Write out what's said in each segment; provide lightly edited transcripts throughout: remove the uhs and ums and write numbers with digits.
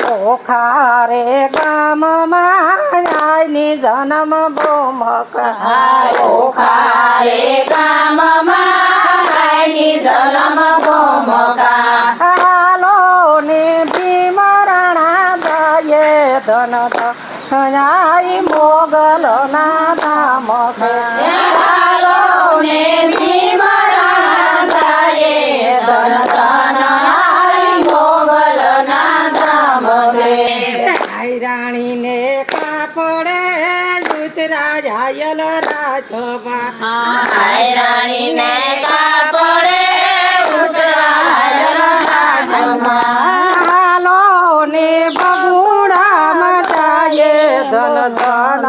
ઓખા રે ગામમાં આઈની જન્મ ભૂમકા ઓખા રે ગામમાં આઈની જન્મ ભૂમકા હાલો ને ભીમરણા દયે ધન આઈ મોગલ ના ધામ છે હાલો ને ભીમરણા દયે ધન આઈ મોગલ ના ધામ છે રાણી ને કાપડે ઉતરા જાયલ રાજભા રાણી ને કાપડે ઉતરાયલ રાજમાં હાલો ને બગુડામાં જાય ધન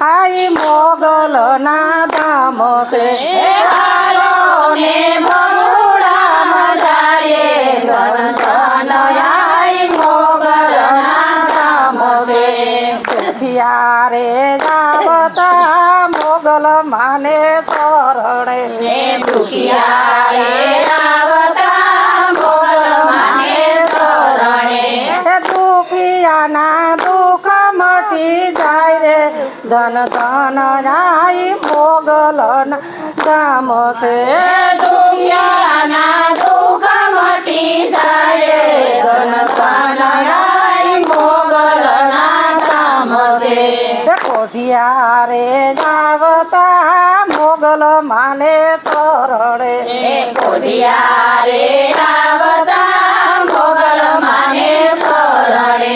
આઈ મોગલ ના ધામ છે હાલો ને બગુડામાં જાય ધન આઈ મોગલ ના ધામ છે ત્યારે જાવતા મોગલ માને શરણે દુખિયા રે આવતા મોગલ માને શરણે દુખિયાના દુઃખ મટી જાય રે ધન ધન આઈ મોગલ ધામ છે દુખિયાના દુઃખ મટી જાય ધન ધન આઈ મોગલ ના ધામ છે કોઠિયા રે જાવતા મોગલ માને શરણે કોઢિયા રે આવતા મોગલ માને શરણે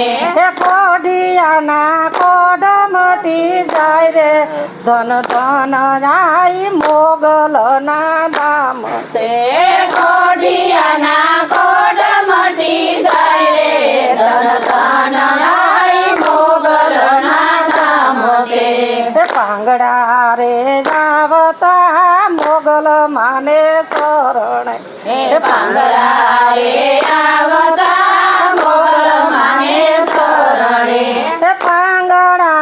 કોઢિયાના કોડ મટી જાય રે ધન ધન આઈ મોગલ ના ધામ છે કોઢિયાના કોડ મટી જાય રે ધન ધન આઈ મોગલ ના ધામ છે પાંગડા રે જાવતા મોગલ માને શરણે પાંગડા રે આવતા મોગલ માને શરણે પાંગડા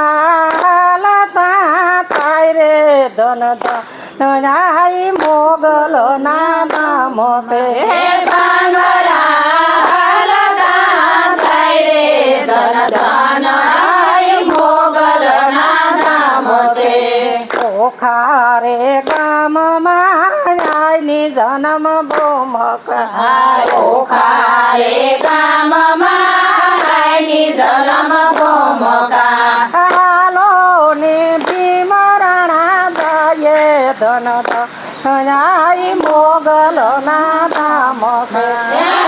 હાલતા થાય રે ધન ધન આઈ મોગલ ના ધામ છે પાંગડા હાલતા થાય રે ધન ધન આઈ મોગલ ના ધામ છે ઓખા રે ગામમાં આઈની જન્મ ભૂમકા ઓખા રે ગામમાં આઈની જન્મ ભૂમકા હાલો ને ભીમરણા દયે ધન આઈ મોગલ ના ધામ છે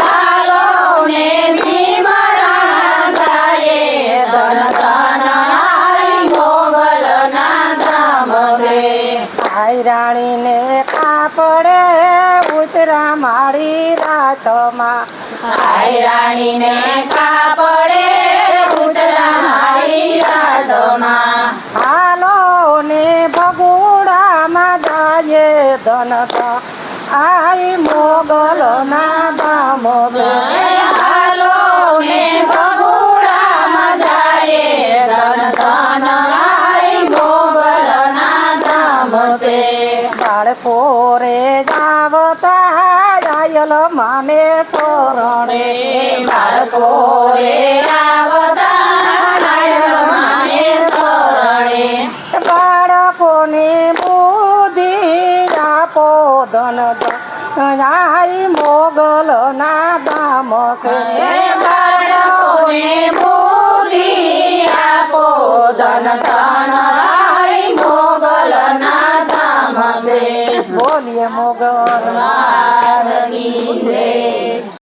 હાલો ને ભીમરણા દયે ધન ધન આઈ મોગલ ના ધામ છે આઈ રાણી ને કાપડે ઉતરા મારી રાતમાં આઈ રાણી ને કાપડે ઉતરા મારી રાતમાં હાલો ને ભગુડામાં જાય ધન આઈ મોગલ ના ધામ છે હાલો ને ભગુડામાં જાય ધન ધન આઈ મોગલ ના ધામ છે બાળકો રે જાવતા જાયલ માને શરણે બાળકો રે આવતા નાયલ માને શરણે બાળકોને બુદ્ધિ આપો ધન આઈ મોગલ ના ધામ છે બાળકોને બુદ્ધિ આપો ધન ધન આઈ મોગલ ના ધામ છે બોલીએ મોગલ માત કી જય